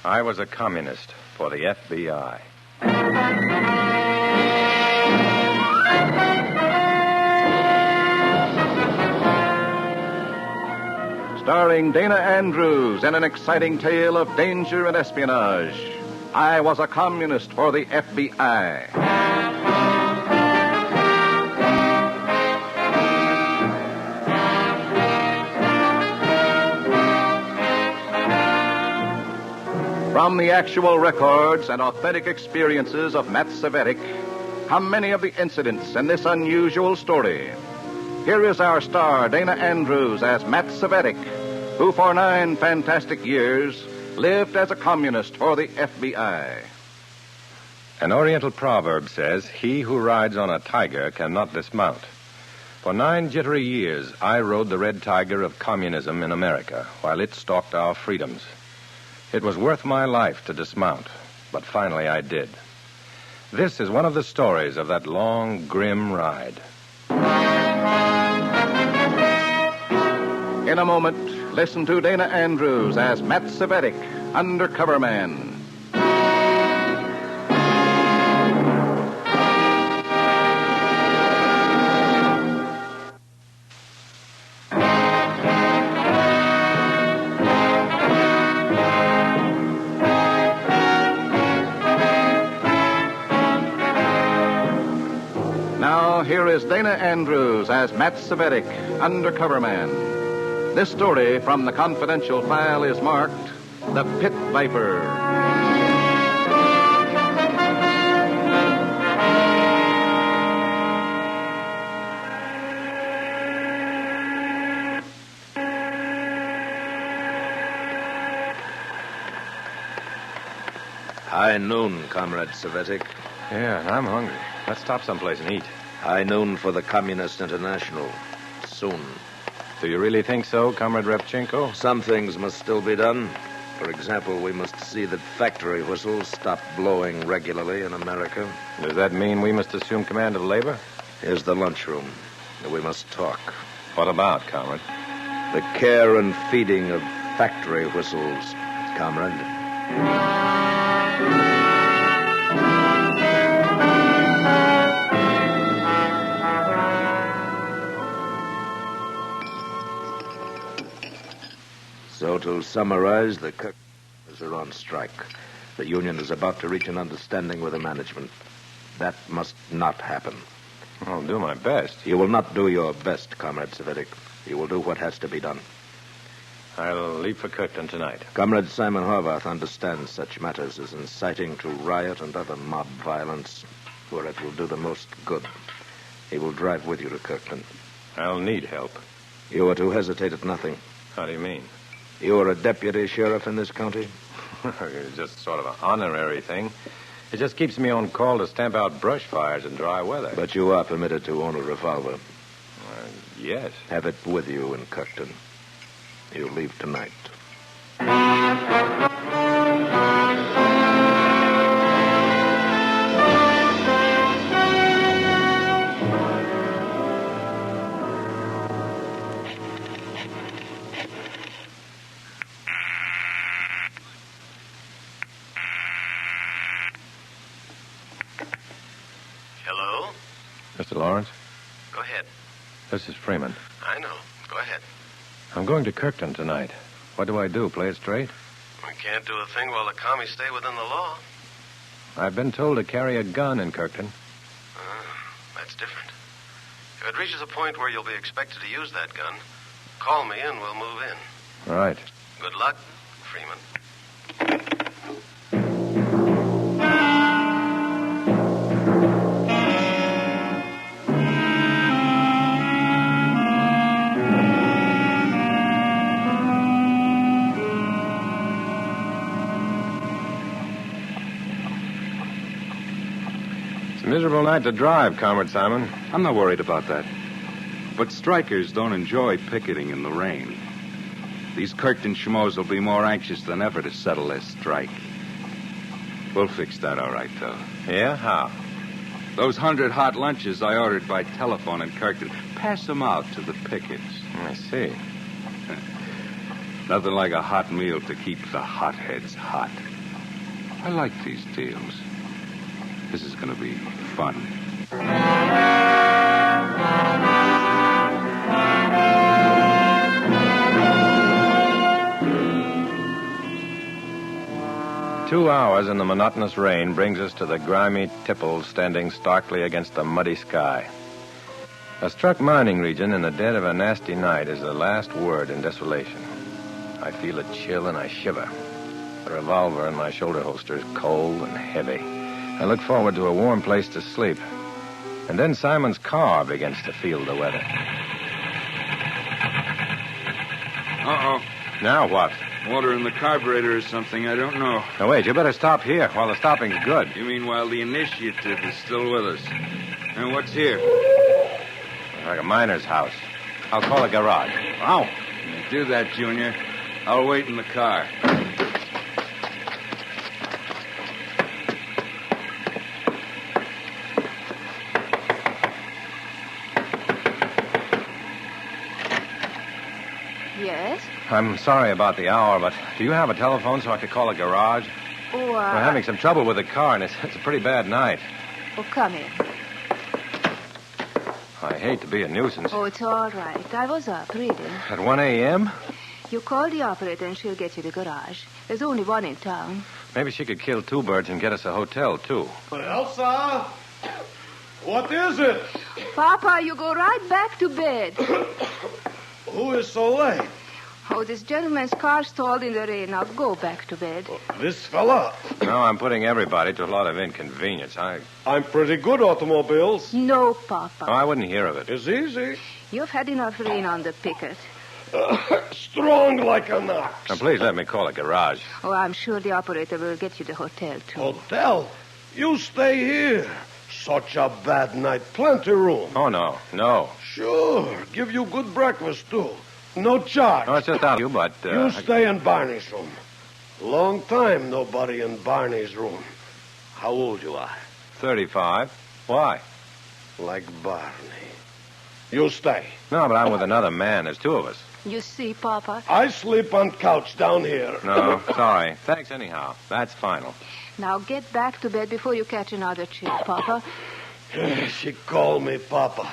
I was a communist for the FBI. Starring Dana Andrews in an exciting tale of danger and espionage. I was a communist for the FBI. From the actual records and authentic experiences of Matt Cvetic come many of the incidents in this unusual story. Here is our star, Dana Andrews, as Matt Cvetic, who for 9 fantastic years lived as a communist for the FBI. An Oriental proverb says, "He who rides on a tiger cannot dismount." For 9 jittery years, I rode the red tiger of communism in America, while it stalked our freedoms. It was worth my life to dismount, but finally I did. This is one of the stories of that long, grim ride. In a moment, listen to Dana Andrews as Matt Cvetic, undercover man. Now, here is Dana Andrews as Matt Cvetic, undercover man. This story from the confidential file is marked The Pit Viper. High noon, Comrade Cvetic. Yeah, I'm hungry. Let's stop someplace and eat. High noon for the Communist International. Soon. Do you really think so, Comrade Repchenko? Some things must still be done. For example, we must see that factory whistles stop blowing regularly in America. Does that mean we must assume command of labor? Here's the lunchroom. We must talk. What about, Comrade? The care and feeding of factory whistles, Comrade. So, to summarize, the cookers are on strike. The union is about to reach an understanding with the management. That must not happen. I'll do my best. You will not do your best, Comrade Cvetic. You will do what has to be done. I'll leave for Kirkton tonight. Comrade Simon Horvath understands such matters as inciting to riot and other mob violence, where it will do the most good. He will drive with you to Kirkton. I'll need help. You are to hesitate at nothing. How do you mean? You are a deputy sheriff in this county? It's just sort of an honorary thing. It just keeps me on call to stamp out brush fires in dry weather. But you are permitted to own a revolver. Yes. Have it with you in Kirkton. You leave tonight. Hello? Mr. Lawrence? Go ahead. This is Freeman. I know. Go ahead. I'm going to Kirkton tonight. What do I do? Play it straight? We can't do a thing while the commies stay within the law. I've been told to carry a gun in Kirkton. That's different. If it reaches a point where you'll be expected to use that gun, call me and we'll move in. All right. Good luck, Freeman. Miserable night to drive, Comrade Simon. I'm not worried about that. But strikers don't enjoy picketing in the rain. These Kirkton schmoes will be more anxious than ever to settle their strike. We'll fix that all right, though. Yeah? How? Those 100 hot lunches I ordered by telephone in Kirkton, pass them out to the pickets. I see. Nothing like a hot meal to keep the hotheads hot. I like these deals. This is going to be fun. Two hours in the monotonous rain brings us to the grimy tipple standing starkly against the muddy sky. A struck mining region in the dead of a nasty night is the last word in desolation. I feel a chill and I shiver. The revolver in my shoulder holster is cold and heavy. I look forward to a warm place to sleep. And then Simon's car begins to feel the weather. Uh-oh. Now what? Water in the carburetor or something, I don't know. Now, wait, you better stop here while the stopping's good. You mean while the initiative is still with us? And what's here? Like a miner's house. I'll call a garage. Ow. Do that, Junior. I'll wait in the car. Yes? I'm sorry about the hour, but do you have a telephone so I could call a garage? Oh, We're having some trouble with the car, and it's a pretty bad night. Oh, come in. I hate to be a nuisance. Oh, it's all right. I was up reading. At 1 a.m.? You call the operator and she'll get you the garage. There's only one in town. Maybe she could kill two birds and get us a hotel, too. Elsa? What is it? Papa, you go right back to bed. Who is so late? Oh, this gentleman's car stalled in the rain. Now go back to bed. This fella. No, I'm putting everybody to a lot of inconvenience. I'm pretty good automobiles. No, Papa. Oh, I wouldn't hear of it. It's easy. You've had enough rain on the picket. Strong like an ox. Now, please let me call a garage. Oh, I'm sure the operator will get you the hotel, too. Hotel? You stay here. Such a bad night. Plenty room. Oh, no. No. Sure. Give you good breakfast, too. No charge. No, it's just out of you, but... You stay in Barney's room. Long time nobody in Barney's room. How old you are? 35. Why? Like Barney. You stay. No, but I'm with another man. There's two of us. You see, Papa? I sleep on couch down here. No, sorry. Thanks anyhow. That's final. Now get back to bed before you catch another chill, Papa. She called me Papa.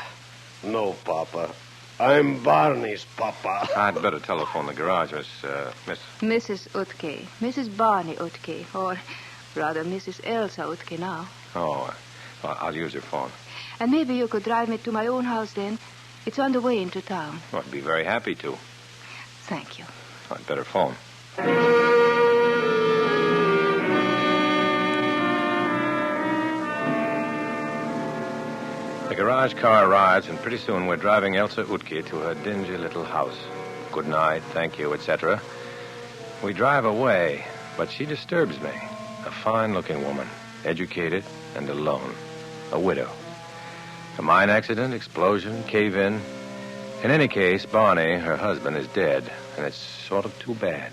No, Papa. I'm Barney's Papa. I'd better telephone the garage, Miss... Mrs. Utke. Mrs. Barney Utke. Or rather, Mrs. Elsa Utke now. Oh, well, I'll use your phone. And maybe you could drive me to my own house then. It's on the way into town. Well, I'd be very happy to. Thank you. I'd better phone. The garage car arrives, and pretty soon we're driving Elsa Utke to her dingy little house. Good night, thank you, etc. We drive away, but she disturbs me. A fine-looking woman, educated and alone. A widow. A mine accident, explosion, cave-in. In any case, Barney, her husband, is dead, and it's sort of too bad.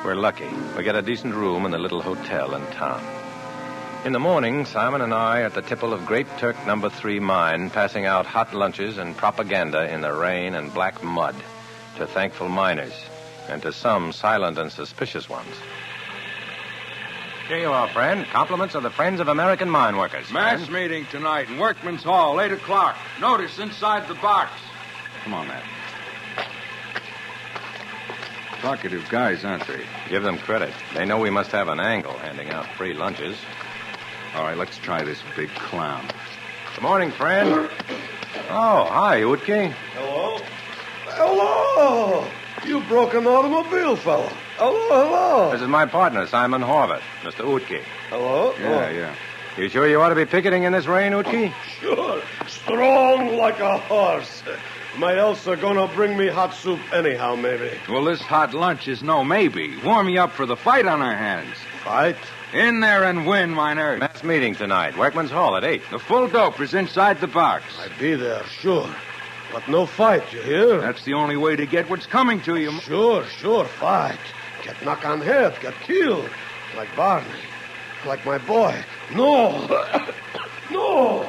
We're lucky. We get a decent room in the little hotel in town. In the morning, Simon and I are at the tipple of Great Turk No. 3 mine, passing out hot lunches and propaganda in the rain and black mud to thankful miners and to some silent and suspicious ones. Here you are, friend. Compliments of the Friends of American Mine Workers. Mass friend. meeting tonight in Workman's Hall, 8 o'clock. Notice inside the box. Come on, Matt. Talkative guys, aren't they? Give them credit. They know we must have an angle handing out free lunches. All right, let's try this big clown. Good morning, friend. Oh, hi, Utke. Hello? Hello! You broke an automobile, fella. Hello. This is my partner, Simon Horvath, Mr. Utke. Hello? Yeah. You sure you ought to be picketing in this rain, Utke? Sure. Strong like a horse. My Elsa gonna bring me hot soup anyhow, maybe. Well, this hot lunch is no maybe. Warm me up for the fight on our hands. Fight? In there and win, miner. Mass meeting tonight, Workman's Hall at 8. The full dope is inside the box. I be there, sure. But no fight, you hear? That's the only way to get what's coming to you. Sure, fight. Get knock on head, get killed. Like Barney. Like my boy. No. No.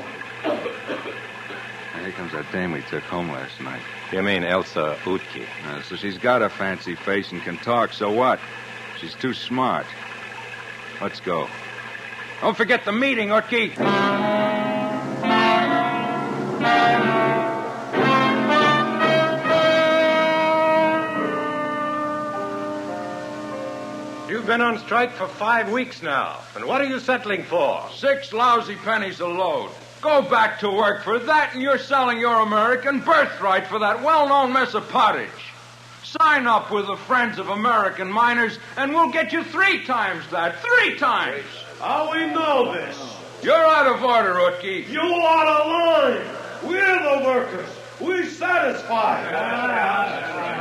Here comes that dame we took home last night. You mean Elsa Utke? So she's got a fancy face and can talk, so what? She's too smart. Let's go. Don't forget the meeting, Utke. You've been on strike for 5 weeks now. And what are you settling for? 6 lousy pennies a load. Go back to work for that, and you're selling your American birthright for that well-known mess of pottage. Sign up with the Friends of American Miners, and we'll get you 3 times that. 3 times. How we know this? You're out of order, Utke. You out of line. We're the workers. We satisfied.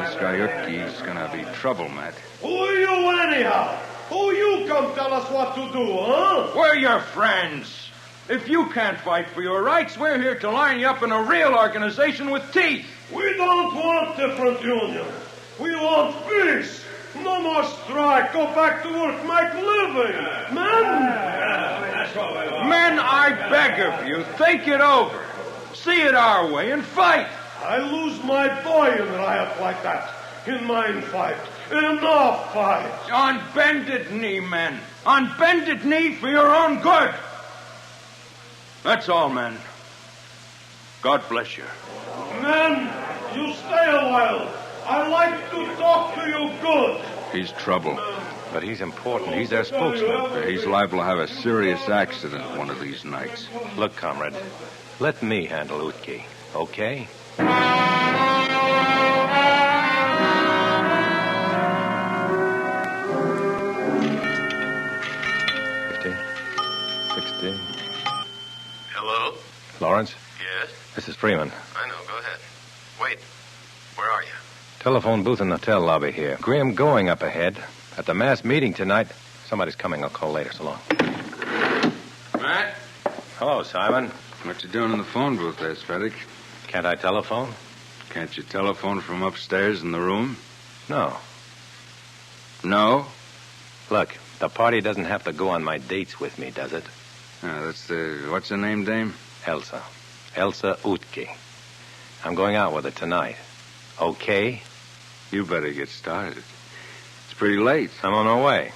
This guy Utke's gonna be trouble, Matt. Who are you anyhow? Who you come tell us what to do, huh? We're your friends. If you can't fight for your rights, we're here to line you up in a real organization with teeth. We don't want different unions. We want peace. No more strike. Go back to work. Make living. Men, I beg of you, think it over. See it our way and fight. I lose my boy in riot like that. In mine fight. Enough fight. On bended knee, men. On bended knee for your own good. That's all, men. God bless you. Men, you stay a while. I like to talk to you good. He's trouble. But he's important. He's their spokesman. He's liable to have a serious accident one of these nights. Look, comrade, let me handle Utke, okay? 60. Hello? Lawrence, Yes? this is Freeman. I know. Go ahead. Wait. Where are you? Telephone booth in the hotel lobby here. Graham going up ahead. At the mass meeting tonight. Somebody's coming. I'll call later. So long. Matt? Hello, Simon. What you doing in the phone booth there, Cvetic? Can't I telephone? Can't you telephone from upstairs in the room? No. No? Look, the party doesn't have to go on my dates with me, does it? That's the... What's her name, dame? Elsa. Elsa Utke. I'm going out with her tonight. Okay? You better get started. It's pretty late. I'm on my way.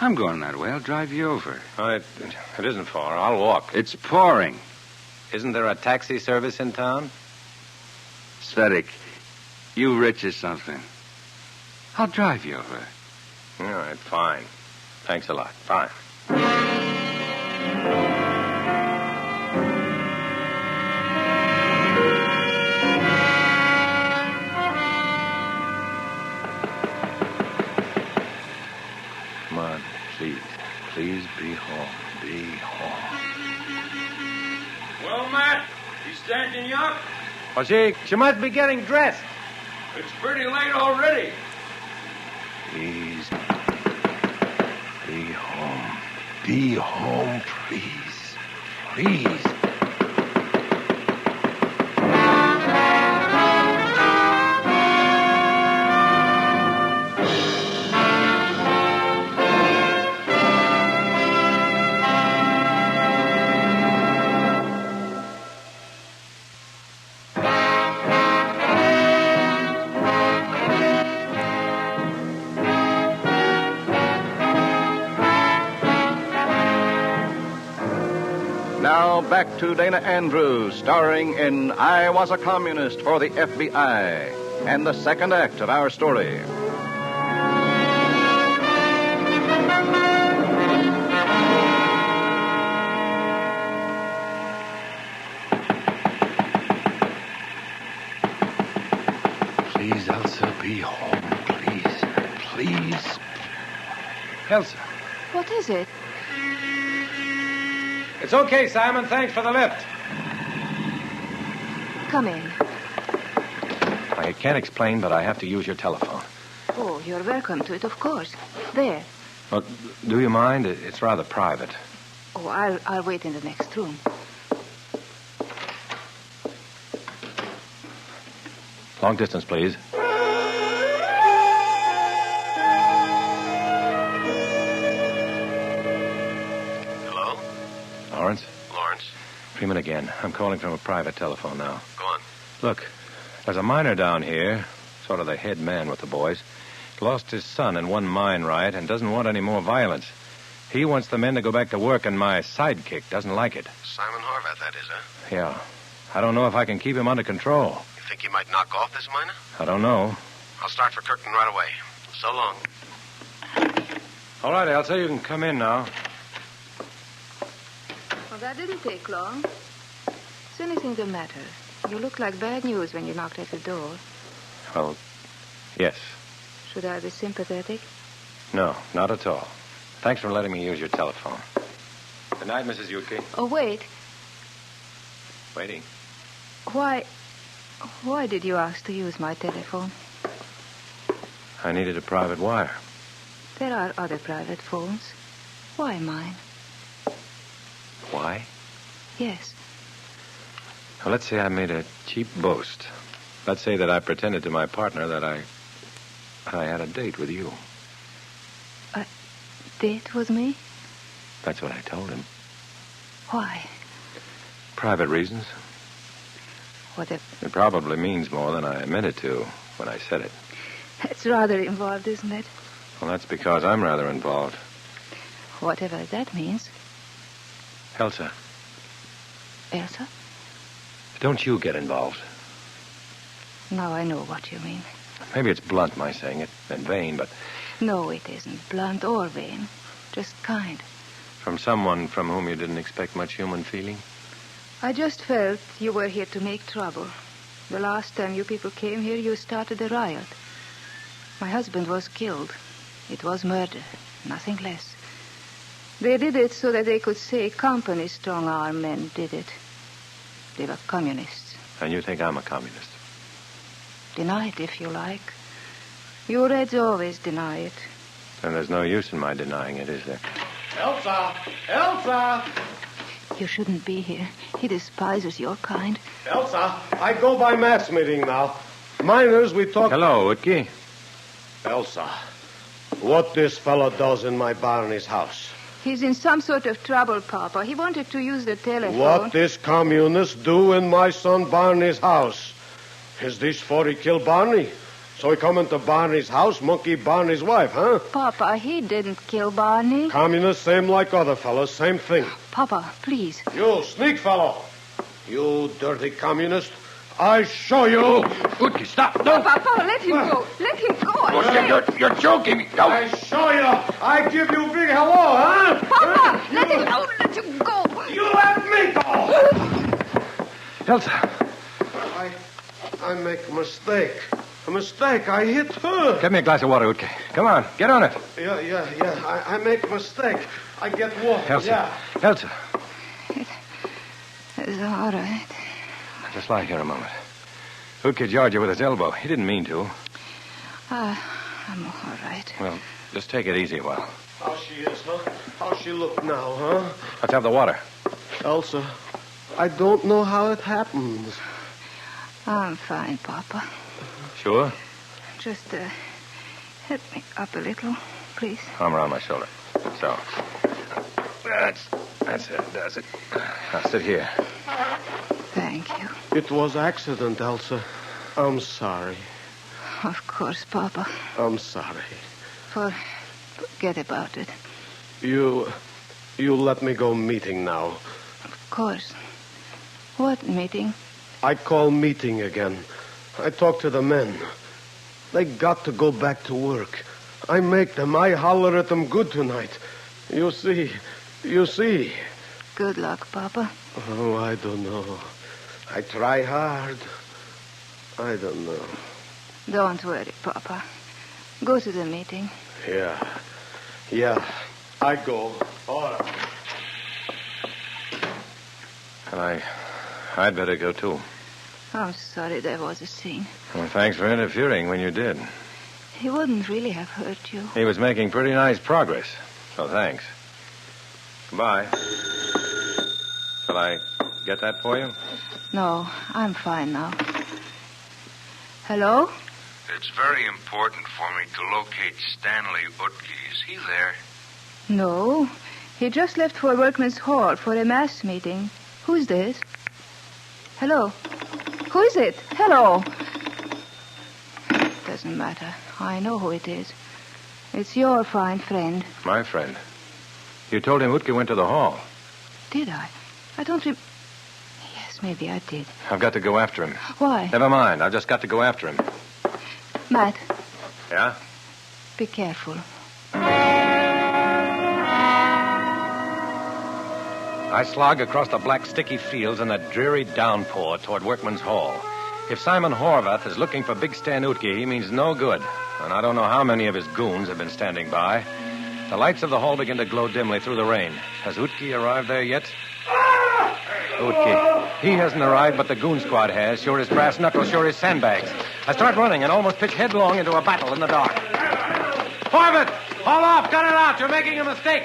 I'm going that way. I'll drive you over. It isn't far. I'll walk. It's pouring. Isn't there a taxi service in town? Cvetic, you rich or something. I'll drive you over. All right, fine. Thanks a lot. Fine. Come on, please. Please be home. Be home. Well, Matt, he's standing you up. Well, she must be getting dressed. It's pretty late already. Please. Be home. Be home, please. Please. Now back to Dana Andrews, starring in I Was a Communist for the FBI, and the second act of our story. Please, Elsa, be home, please. Please. Elsa. What is it? It's okay, Simon. Thanks for the lift. Come in. I can't explain, but I have to use your telephone. Oh, you're welcome to it, of course. There. Well, do you mind? It's rather private. Oh, I'll wait in the next room. Long distance, please. Hello? Lawrence? Lawrence? Freeman again. I'm calling from a private telephone now. Go on. Look, there's a miner down here, sort of the head man with the boys. Lost his son in one mine riot and doesn't want any more violence. He wants the men to go back to work, and my sidekick doesn't like it. Simon Horvath, that is, huh? Yeah. I don't know if I can keep him under control. You think he might knock off this miner? I don't know. I'll start for Kirkton right away. So long. All right, Elsa, you can come in now. Well, that didn't take long. Is anything the matter? You looked like bad news when you knocked at the door. Well, yes. Should I be sympathetic? No, not at all. Thanks for letting me use your telephone. Good night, Mrs. Yutke. Oh, wait. Waiting. Why did you ask to use my telephone? I needed a private wire. There are other private phones. Why mine? Why? Yes. Well, let's say I made a cheap boast. Let's say that I pretended to my partner that I had a date with you. A date with me? That's what I told him. Why? Private reasons. What if... It probably means more than I admitted to when I said it. It's rather involved, isn't it? Well, that's because I'm rather involved. Whatever that means. Elsa, Elsa? don't you get involved. Now I know what you mean. Maybe it's blunt, my saying it, and vain, but No, it isn't blunt or vain. Just kind. from someone from whom you didn't expect much human feeling. I just felt you were here to make trouble. The last time you people came here, you started a riot. My husband was killed. It was murder, nothing less. They did it so that they could say company strong-arm men did it. They were communists. And you think I'm a communist? Deny it if you like. You Reds always deny it. And there's no use in my denying it, is there? Elsa! Elsa! You shouldn't be here. He despises your kind. Elsa, I go by mass meeting now. Miners, we talk... Hello, Utke. Elsa, what this fellow does in my Barney's house? He's in some sort of trouble, Papa. He wanted to use the telephone. What this communist do in my son Barney's house? Is this for he kill Barney? So he come into Barney's house, monkey Barney's wife, huh? Papa, he didn't kill Barney. Communist, same like other fellows, same thing. Papa, please. You, sneak fellow. You dirty communist. I show you. Utke, stop. No. Papa, let him go. Let him go. You're joking me. No. I show you. I give you big hello, huh? Papa, let him go. Let him go. You let me go. Elsa, I make a mistake. A mistake. I hit her. get me a glass of water, Utke. Come on, get on it. Yeah. I make a mistake. I get water. Elsa. Yeah. Elsa. It's all right. Just lie here a moment. Utke jarred you with his elbow. He didn't mean to. I'm all right. Well, just take it easy a while. How she is, huh? How she look now, huh? Let's have the water. Elsa, I don't know how it happens. I'm fine, Papa. Sure? Just, help me up a little, please. Arm around my shoulder. So. That's it, does it. Now sit here. Thank you. It was accident, Elsa. I'm sorry. Of course, Papa. I'm sorry. Forget about it. You let me go meeting now. Of course. What meeting? I call meeting again. I talk to the men. They got to go back to work. I make them. I holler at them good tonight. You see. Good luck, Papa. Oh, I don't know. I try hard. I don't know. Don't worry, Papa. Go to the meeting. Yeah. I go. All right. And I'd better go, too. I'm sorry there was a scene. Well, thanks for interfering when you did. He wouldn't really have hurt you. He was making pretty nice progress. So thanks. Goodbye. Shall I get that for you? No, I'm fine now. Hello? It's very important for me to locate Stanley Utke. Is he there? No. He just left for Workman's Hall for a mass meeting. Who's this? Hello? Who is it? Hello. Doesn't matter. I know who it is. It's your fine friend. My friend. You told him Utke went to the hall. Did I? I don't Yes, maybe I did. I've got to go after him. Why? Never mind. I've just got to go after him. Matt. Yeah? Be careful. I slog across the black, sticky fields in a dreary downpour toward Workman's Hall. If Simon Horvath is looking for Big Stan Utke, he means no good. And I don't know how many of his goons have been standing by. The lights of the hall begin to glow dimly through the rain. Has Utke arrived there yet? Utke. He hasn't arrived, but the goon squad has. Sure as brass knuckles, sure as sandbags. I start running and almost pitch headlong into a battle in the dark. Horvath! Haul off! Cut it out! You're making a mistake!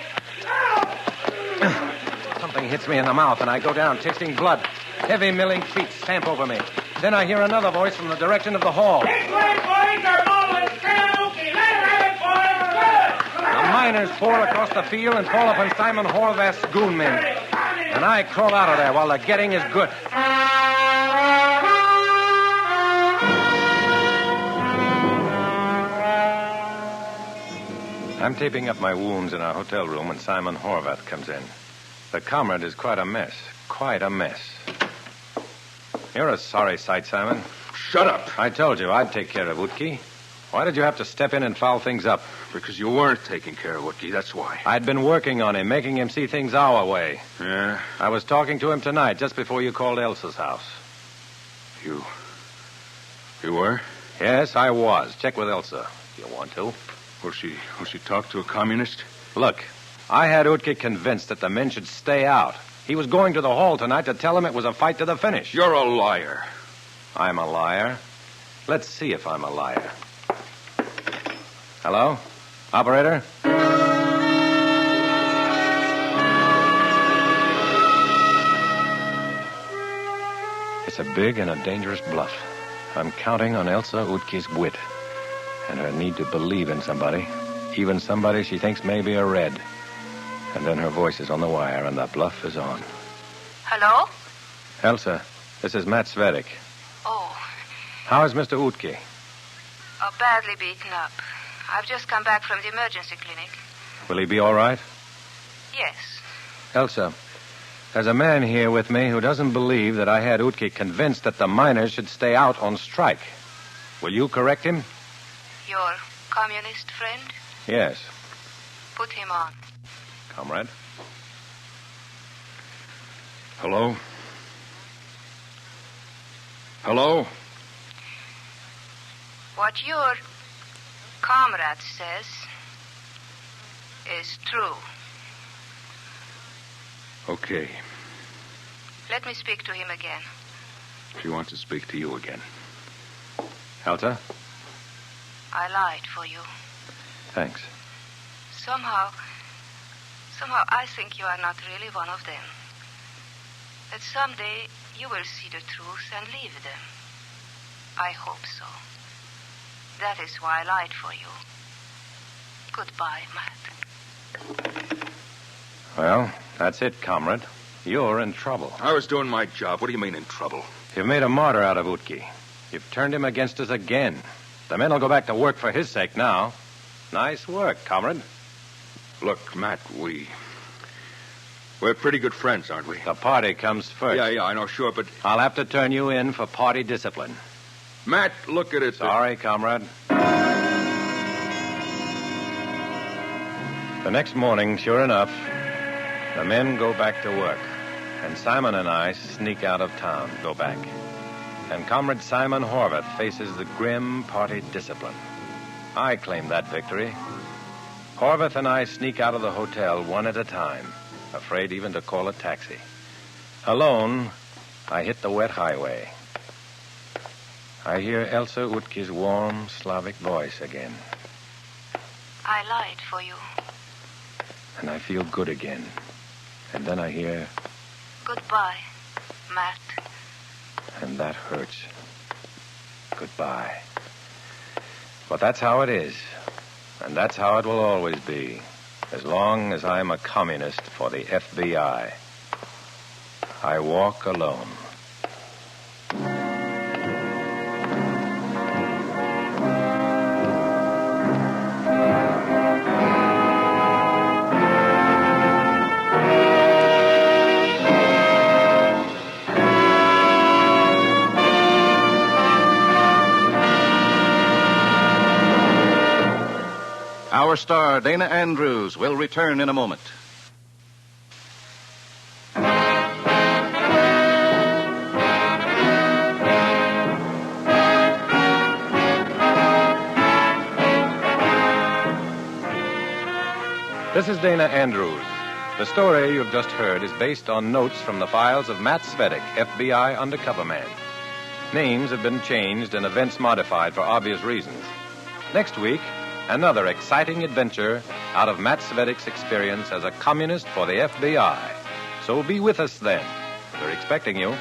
Something hits me in the mouth, and I go down, tasting blood. Heavy milling feet stamp over me. Then I hear another voice from the direction of the hall. This way, boys! They're mauling Uke! Let her have it, boys! Good! The miners pour across the field and fall upon Simon Horvath's goon men. And I crawl out of there while the getting is good. I'm taping up my wounds in our hotel room when Simon Horvath comes in. The comrade is quite a mess. Quite a mess. You're a sorry sight, Simon. Shut up. I told you I'd take care of Utke. Why did you have to step in and foul things up? Because you weren't taking care of Utke, that's why. I'd been working on him, making him see things our way. Yeah? I was talking to him tonight, just before you called Elsa's house. You were? Yes, I was. Check with Elsa, if you want to. Will she talk to a communist? Look, I had Utke convinced that the men should stay out. He was going to the hall tonight to tell him it was a fight to the finish. You're a liar. I'm a liar. Let's see if I'm a liar. Hello? Operator? It's a big and a dangerous bluff. I'm counting on Elsa Utke's wit and her need to believe in somebody, even somebody she thinks may be a red. And then her voice is on the wire and the bluff is on. Hello? Elsa, this is Matt Cvetic. Oh, How is Mr. Utke? badly beaten up. I've just come back from the emergency clinic. Will he be all right? Yes. Elsa, there's a man here with me who doesn't believe that I had Utke convinced that the miners should stay out on strike. Will you correct him? Your communist friend? Yes. Put him on. Comrade? Hello? Hello? What your comrade says is true. Okay. Let me speak to him again. She wants to speak to you again. Elsa? I lied for you. Thanks. Somehow I think you are not really one of them. That someday you will see the truth and leave them. I hope so. That is why I lied for you. Goodbye, Matt. Well, that's it, comrade. You're in trouble. I was doing my job. What do you mean in trouble? You've made a martyr out of Utke. You've turned him against us again. The men will go back to work for his sake now. Nice work, comrade. Look, Matt, we're pretty good friends, aren't we? The party comes first. Yeah, I know, sure, but... I'll have to turn you in for party discipline. Matt, look at it. Sorry, comrade. The next morning, sure enough, the men go back to work. And Simon and I sneak out of town, go back. And Comrade Simon Horvath faces the grim party discipline. I claim that victory. Horvath and I sneak out of the hotel one at a time, afraid even to call a taxi. Alone, I hit the wet highway. I hear Elsa Utke's warm Slavic voice again. I lied for you. And I feel good again. And then I hear... Goodbye, Matt. And that hurts. Goodbye. But that's how it is. And that's how it will always be. As long as I'm a communist for the FBI. I walk alone. Our star, Dana Andrews, will return in a moment. This is Dana Andrews. The story you've just heard is based on notes from the files of Matt Cvetic, FBI undercover man. Names have been changed and events modified for obvious reasons. Next week, another exciting adventure out of Matt Cvetic's experience as a communist for the FBI. So be with us then. We're expecting you.